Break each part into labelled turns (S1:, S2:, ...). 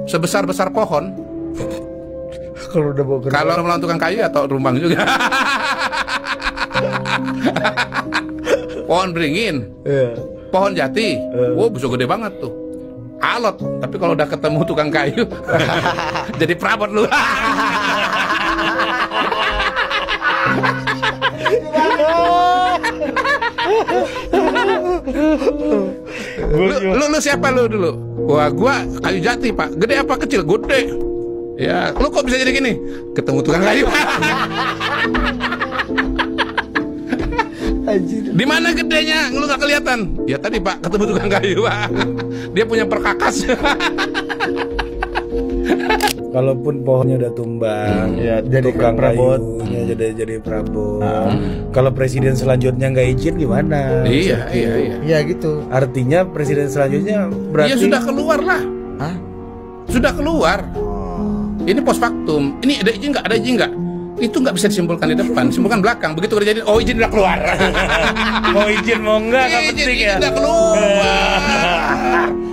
S1: sebesar-besar pohon.
S2: Kalau udah bawa
S1: Kalau melawan tukang kayu atau rumbang juga. Pohon beringin, pohon jati, bisa gede banget tuh. Alot, tapi kalau udah ketemu tukang kayu, jadi perabot lu. Lu siapa lu dulu? Wah, gua kayu jati, Pak. Gede apa kecil? Gede. Ya, lu kok bisa jadi gini? Ketemu tukang kayu. Di mana gedenya? Lu nggak kelihatan. Ya tadi, Pak, ketemu tukang kayu, Pak. Dia punya perkakas.
S2: Kalaupun pohonnya udah tumbang,
S3: ya,
S2: jadi
S3: tukang
S2: kayunya jadi perabot. Kalau presiden selanjutnya nggak izin gimana?
S1: Iya
S2: gitu. Artinya presiden selanjutnya berarti
S1: ya sudah keluar lah.
S2: Hah?
S1: Sudah keluar. Ini post factum. Ini ada izin nggak? Ada izin nggak? Itu nggak bisa disimpulkan di depan, simpulkan belakang. Begitu kejadian, oh izin udah keluar.
S2: Mau izin mau enggak penting ya.
S1: Izin udah keluar.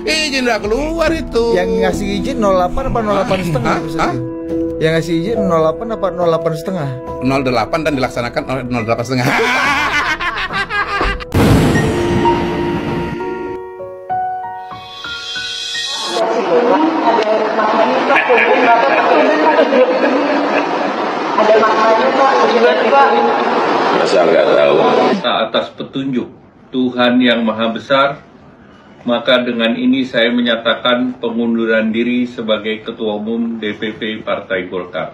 S1: Izin udah keluar itu.
S2: Yang ngasih izin 08 apa 08 setengah? Yang ngasih izin 08 apa 08 setengah?
S1: 08 dan dilaksanakan 08 setengah.
S4: Ada maknanya Pak.
S5: Masa nggak tahu?
S6: Atas petunjuk Tuhan yang Maha Besar, maka dengan ini saya menyatakan pengunduran diri sebagai Ketua Umum DPP Partai Golkar.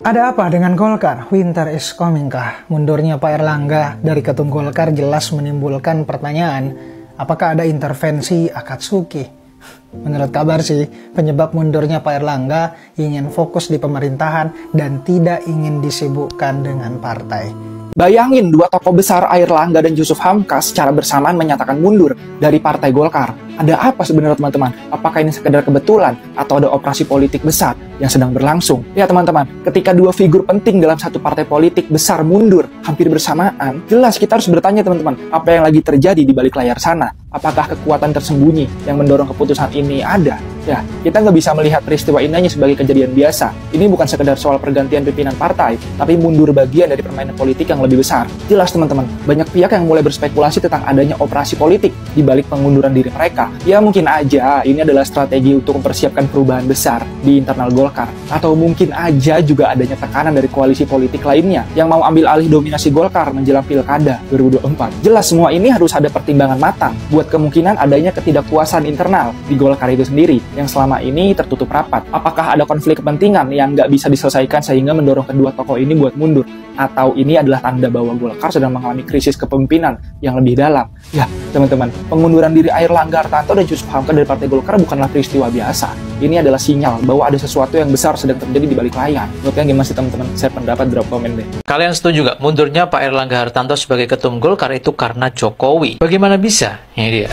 S7: Ada apa dengan Golkar? Winter is coming kah? Mundurnya Pak Erlangga dari Ketum Golkar jelas menimbulkan pertanyaan, apakah ada intervensi Akatsuki? Menurut kabar sih, penyebab mundurnya Pak Erlangga ingin fokus di pemerintahan dan tidak ingin disibukkan dengan partai.
S8: Bayangin dua tokoh besar Airlangga dan Yusuf Hamka secara bersamaan menyatakan mundur dari Partai Golkar. Ada apa sebenarnya teman-teman? Apakah ini sekedar kebetulan atau ada operasi politik besar yang sedang berlangsung? Ya teman-teman, ketika dua figur penting dalam satu partai politik besar mundur hampir bersamaan, jelas kita harus bertanya teman-teman, apa yang lagi terjadi di balik layar sana? Apakah kekuatan tersembunyi yang mendorong keputusan ini ada? Ya, kita nggak bisa melihat peristiwa ini hanya sebagai kejadian biasa. Ini bukan sekedar soal pergantian pimpinan partai, tapi mundur bagian dari permainan politik yang lebih besar. Jelas teman-teman, banyak pihak yang mulai berspekulasi tentang adanya operasi politik di balik pengunduran diri mereka. Ya mungkin aja ini adalah strategi untuk mempersiapkan perubahan besar di internal Golkar. Atau mungkin aja juga adanya tekanan dari koalisi politik lainnya yang mau ambil alih dominasi Golkar menjelang Pilkada 2024. Jelas semua ini harus ada pertimbangan matang buat kemungkinan adanya ketidakpuasan internal di Golkar itu sendiri yang selama ini tertutup rapat. Apakah ada konflik kepentingan yang nggak bisa diselesaikan sehingga mendorong kedua tokoh ini buat mundur? Atau ini adalah tanda bahwa Golkar sedang mengalami krisis kepemimpinan yang lebih dalam? Ya, teman-teman, pengunduran diri Airlangga Hartarto dan Yusuf Hamka dari Partai Golkar bukanlah peristiwa biasa. Ini adalah sinyal bahwa ada sesuatu yang besar sedang terjadi di balik layar. Menurut kalian gimana sih teman-teman? Share pendapat, drop komen deh.
S9: Kalian setuju nggak mundurnya Pak Airlangga Hartarto sebagai Ketum Golkar itu karena Jokowi? Bagaimana bisa? Ini dia.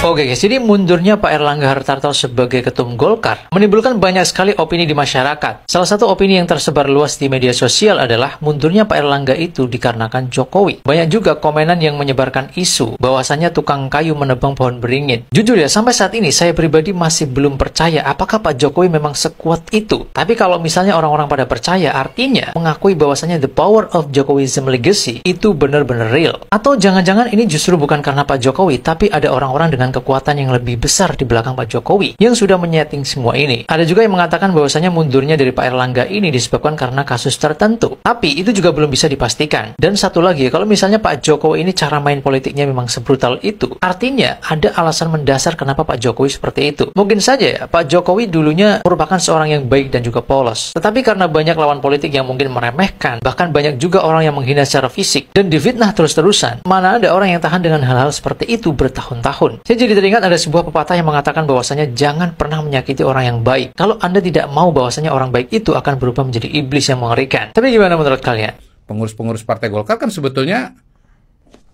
S9: Oke guys, jadi mundurnya Pak Airlangga Hartarto sebagai Ketum Golkar menimbulkan banyak sekali opini di masyarakat. Salah satu opini yang tersebar luas di media sosial adalah mundurnya Pak Airlangga itu dikarenakan Jokowi. Banyak juga komenan yang menyebarkan isu bahwasannya tukang kayu menebang pohon beringin. Jujur ya, sampai saat ini saya pribadi masih belum percaya apakah Pak Jokowi memang sekuat itu. Tapi kalau misalnya orang-orang pada percaya, artinya mengakui bahwasannya the power of Jokowism legacy itu benar-benar real. Atau jangan-jangan ini justru bukan karena Pak Jokowi, tapi ada orang-orang dengan kekuatan yang lebih besar di belakang Pak Jokowi yang sudah menyeting semua ini. Ada juga yang mengatakan bahwasanya mundurnya dari Pak Airlangga ini disebabkan karena kasus tertentu. Tapi itu juga belum bisa dipastikan. Dan satu lagi, kalau misalnya Pak Jokowi ini cara main politiknya memang sebrutal itu, artinya ada alasan mendasar kenapa Pak Jokowi seperti itu. Mungkin saja ya, Pak Jokowi dulunya merupakan seorang yang baik dan juga polos. Tetapi karena banyak lawan politik yang mungkin meremehkan, bahkan banyak juga orang yang menghina secara fisik dan difitnah terus-terusan, mana ada orang yang tahan dengan hal-hal seperti itu bertahun-tahun. Saya jadi teringat ada sebuah pepatah yang mengatakan bahwasanya jangan pernah menyakiti orang yang baik kalau Anda tidak mau bahwasanya orang baik itu akan berubah menjadi iblis yang mengerikan. Tapi gimana menurut kalian?
S1: Pengurus-pengurus Partai Golkar kan sebetulnya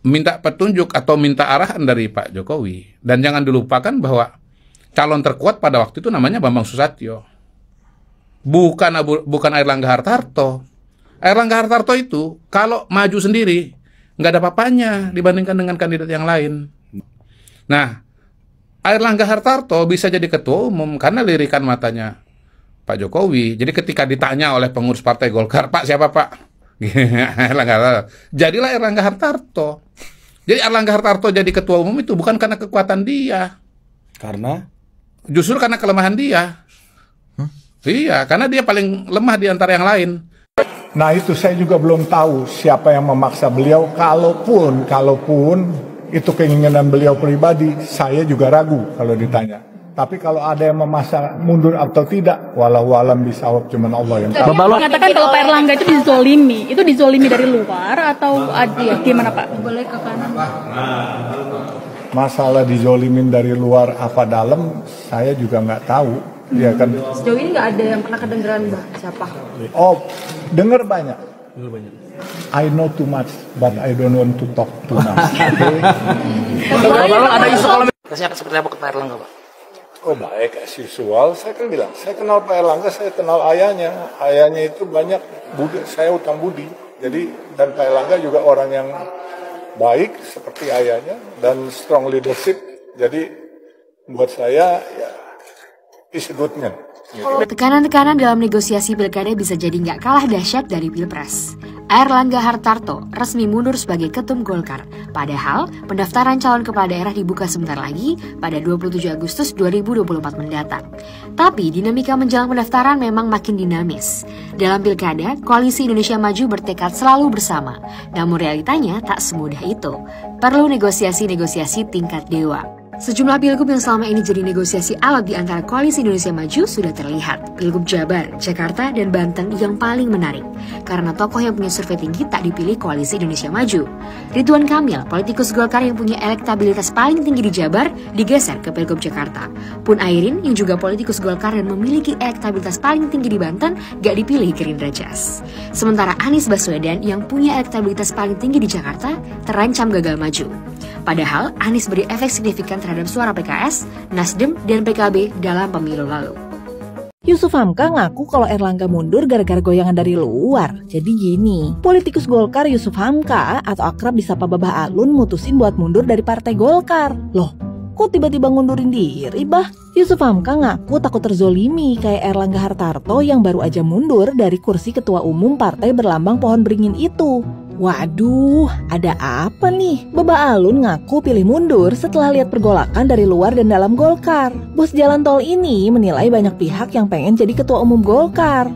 S1: minta petunjuk atau minta arahan dari Pak Jokowi. Dan jangan dilupakan bahwa calon terkuat pada waktu itu namanya Bambang Susatyo. Bukan Airlangga Hartarto. Airlangga Hartarto itu kalau maju sendiri nggak ada apa-apanya dibandingkan dengan kandidat yang lain. Nah, Airlangga Hartarto bisa jadi ketua umum karena lirikan matanya Pak Jokowi. Jadi ketika ditanya oleh pengurus Partai Golkar, Pak siapa Pak? Jadilah Airlangga Hartarto. Jadi Airlangga Hartarto jadi ketua umum itu bukan karena kekuatan dia.
S2: Karena?
S1: Justru karena kelemahan dia. Iya, karena dia paling lemah di antara yang lain.
S3: Nah itu saya juga belum tahu siapa yang memaksa beliau. Kalaupun itu keinginan beliau pribadi, saya juga ragu kalau ditanya. Tapi kalau ada yang memaksa mundur atau tidak, walau alam bisawab, cuman Allah yang tahu.
S10: Mengatakan kalau Pak Erlangga itu dizolimi dari luar atau gimana Pak? Boleh ke kanan.
S3: Masalah dizolimin dari luar apa dalam, saya juga nggak tahu. Ya kan.
S10: Sejauh ini nggak ada yang pernah kedengeran siapa?
S3: Oh, dengar banyak. I know too much, but I don't want to talk too much.
S9: Ada isu kalau seperti apa ke Pak Erlangga, Pak?
S3: Oh baik, as usual. Saya kan bilang, saya kenal Pak Erlangga, saya kenal ayahnya. Ayahnya itu banyak budi, saya utang budi. Jadi dan Pak Erlangga juga orang yang baik seperti ayahnya dan strong leadership. Jadi buat saya ya is a good man.
S11: Tekanan-tekanan dalam negosiasi pilkada bisa jadi nggak kalah dahsyat dari pilpres. Airlangga Hartarto resmi mundur sebagai ketum Golkar. Padahal pendaftaran calon kepala daerah dibuka sebentar lagi pada 27 Agustus 2024 mendatang. Tapi dinamika menjelang pendaftaran memang makin dinamis. Dalam pilkada, Koalisi Indonesia Maju bertekad selalu bersama. Namun realitanya tak semudah itu. Perlu negosiasi-negosiasi tingkat dewa. Sejumlah pilgub yang selama ini jadi negosiasi alot di antara Koalisi Indonesia Maju sudah terlihat. Pilgub Jabar, Jakarta, dan Banten yang paling menarik. Karena tokoh yang punya survei tinggi tak dipilih Koalisi Indonesia Maju. Ridwan Kamil, politikus Golkar yang punya elektabilitas paling tinggi di Jabar, digeser ke Pilgub Jakarta. Pun Airin yang juga politikus Golkar dan memiliki elektabilitas paling tinggi di Banten, gak dipilih Gerindra Jas. Sementara Anies Baswedan yang punya elektabilitas paling tinggi di Jakarta, terancam gagal maju. Padahal Anies beri efek signifikan terhadap suara PKS, Nasdem, dan PKB dalam pemilu lalu.
S12: Yusuf Hamka ngaku kalau Erlangga mundur gara-gara goyangan dari luar. Jadi gini, politikus Golkar Yusuf Hamka atau akrab disapa Babah Alun mutusin buat mundur dari Partai Golkar. Loh, kok tiba-tiba ngundurin diri, bah? Yusuf Hamka ngaku takut terzolimi kayak Airlangga Hartarto yang baru aja mundur dari kursi ketua umum partai berlambang pohon beringin itu. Waduh, ada apa nih? Babah Alun ngaku pilih mundur setelah lihat pergolakan dari luar dan dalam Golkar. Bos jalan tol ini menilai banyak pihak yang pengen jadi ketua umum Golkar.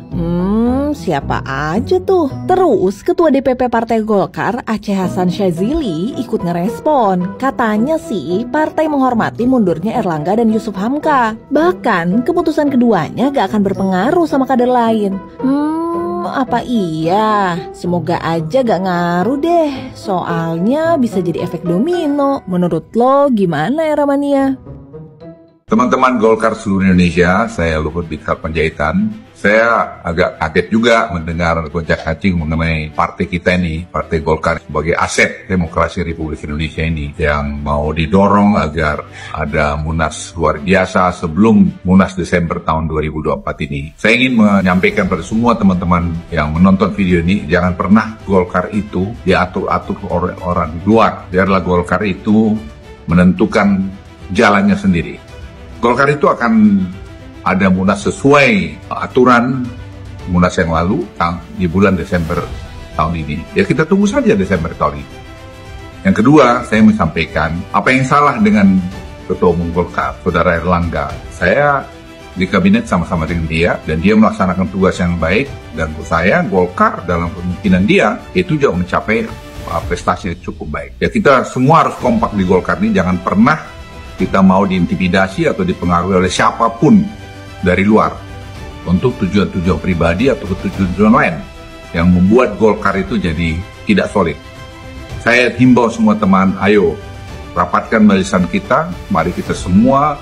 S12: Siapa aja tuh? Terus Ketua DPP Partai Golkar Aceh Hasan Syazili ikut ngerespon. Katanya sih partai menghormati mundurnya Erlangga dan Yusuf Hamka. Bahkan keputusan keduanya gak akan berpengaruh sama kader lain. Apa iya? Semoga aja gak ngaruh deh. Soalnya bisa jadi efek domino. Menurut lo gimana ya Ramania?
S13: Teman-teman Golkar seluruh Indonesia, saya Luhut Binsar Panjaitan. Saya agak kaget juga mendengar gonjak-ganjing mengenai partai kita ini, Partai Golkar sebagai aset demokrasi Republik Indonesia ini yang mau didorong agar ada Munas luar biasa sebelum Munas Desember tahun 2024 ini. Saya ingin menyampaikan pada semua teman-teman yang menonton video ini, jangan pernah Golkar itu diatur-atur oleh orang luar. Biarlah Golkar itu menentukan jalannya sendiri. Golkar itu akan ada Munas sesuai aturan Munas yang lalu di bulan Desember tahun ini. Ya kita tunggu saja Desember tahun ini. Yang kedua, saya menyampaikan apa yang salah dengan Ketua Umum Golkar, Saudara Erlangga. Saya di kabinet sama-sama dengan dia dan dia melaksanakan tugas yang baik, dan menurut saya Golkar dalam kemungkinan dia itu juga mencapai prestasi yang cukup baik. Ya kita semua harus kompak di Golkar ini, jangan pernah kita mau diintimidasi atau dipengaruhi oleh siapapun dari luar untuk tujuan-tujuan pribadi atau tujuan lain yang membuat Golkar itu jadi tidak solid. Saya himbau semua teman, ayo rapatkan barisan kita, mari kita semua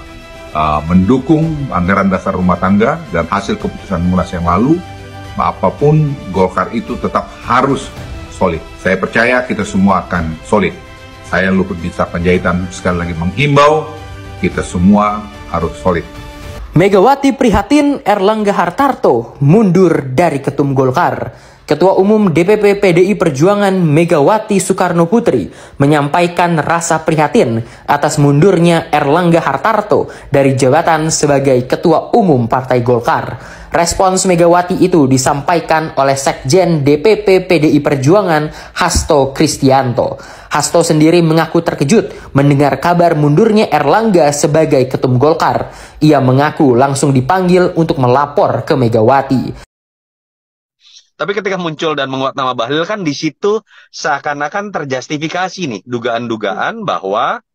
S13: mendukung anggaran dasar rumah tangga dan hasil keputusan Munas yang lalu. Apapun Golkar itu tetap harus solid. Saya percaya kita semua akan solid. Saya Luhut Binsar Panjaitan sekali lagi menghimbau kita semua harus solid.
S14: Megawati prihatin Erlangga Hartarto mundur dari ketum Golkar. Ketua Umum DPP PDI Perjuangan Megawati Soekarno Putri menyampaikan rasa prihatin atas mundurnya Erlangga Hartarto dari jabatan sebagai Ketua Umum Partai Golkar. Respons Megawati itu disampaikan oleh Sekjen DPP PDI Perjuangan Hasto Kristianto. Hasto sendiri mengaku terkejut mendengar kabar mundurnya Erlangga sebagai Ketum Golkar. Ia mengaku langsung dipanggil untuk melapor ke Megawati.
S15: Tapi ketika muncul dan menguat nama Bahlil kan di situ seakan-akan terjustifikasi nih dugaan-dugaan bahwa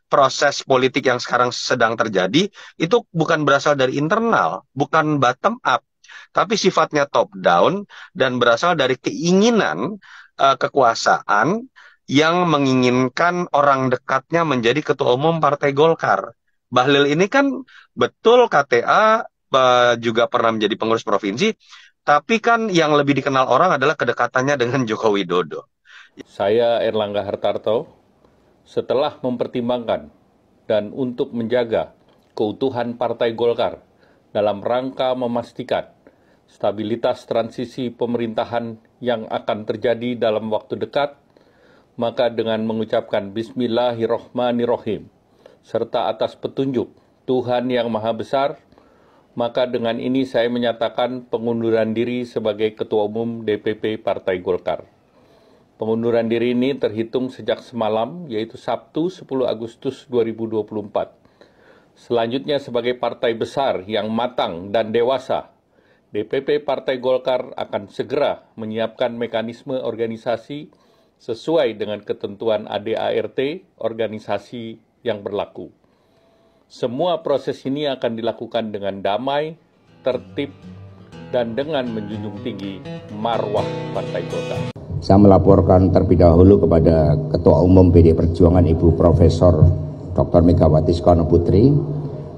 S15: proses politik yang sekarang sedang terjadi itu bukan berasal dari internal, bukan bottom up, tapi sifatnya top down dan berasal dari keinginan kekuasaan yang menginginkan orang dekatnya menjadi ketua umum Partai Golkar. Bahlil ini kan betul KTA juga pernah menjadi pengurus provinsi, tapi kan yang lebih dikenal orang adalah kedekatannya dengan Joko Widodo.
S6: Saya Erlangga Hartarto, setelah mempertimbangkan dan untuk menjaga keutuhan Partai Golkar dalam rangka memastikan stabilitas transisi pemerintahan yang akan terjadi dalam waktu dekat, maka dengan mengucapkan Bismillahirrohmanirrohim, serta atas petunjuk Tuhan Yang Maha Besar, maka dengan ini saya menyatakan pengunduran diri sebagai Ketua Umum DPP Partai Golkar. Pengunduran diri ini terhitung sejak semalam, yaitu Sabtu 10 Agustus 2024. Selanjutnya sebagai partai besar yang matang dan dewasa, DPP Partai Golkar akan segera menyiapkan mekanisme organisasi sesuai dengan ketentuan ADART organisasi yang berlaku. Semua proses ini akan dilakukan dengan damai, tertib, dan dengan menjunjung tinggi marwah Partai Golkar.
S16: Saya melaporkan terlebih dahulu kepada Ketua Umum PDI Perjuangan Ibu Profesor Dr. Megawati Soekarno Putri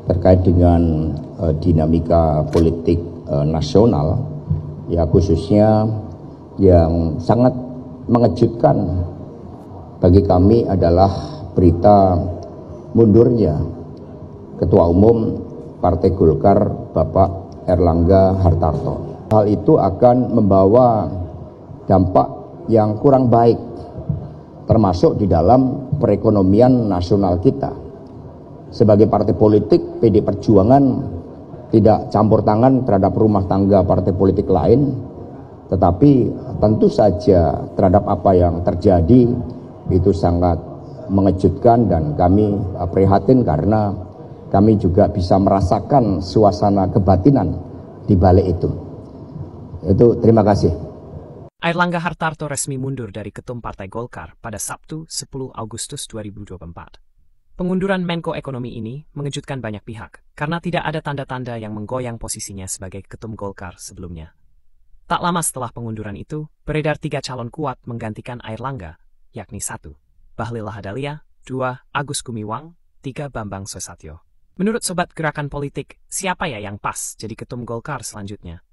S16: terkait dengan dinamika politik nasional, ya khususnya yang sangat mengejutkan bagi kami adalah berita mundurnya Ketua Umum Partai Golkar Bapak Erlangga Hartarto. Hal itu akan membawa dampak yang kurang baik, termasuk di dalam perekonomian nasional kita. Sebagai partai politik, PDI Perjuangan tidak campur tangan terhadap rumah tangga partai politik lain, tetapi tentu saja terhadap apa yang terjadi itu sangat mengejutkan dan kami prihatin karena kami juga bisa merasakan suasana kebatinan di balik itu. Itu terima kasih.
S17: Erlangga Hartarto resmi mundur dari Ketum Partai Golkar pada Sabtu 10 Agustus 2024. Pengunduran Menko Ekonomi ini mengejutkan banyak pihak karena tidak ada tanda-tanda yang menggoyang posisinya sebagai Ketum Golkar sebelumnya. Tak lama setelah pengunduran itu, beredar 3 calon kuat menggantikan Erlangga, yakni 1. Bahlil Lahadalia, 2. Agus Gumiwang, 3. Bambang Susatyo. Menurut Sobat Gerakan Politik, siapa ya yang pas jadi Ketum Golkar selanjutnya?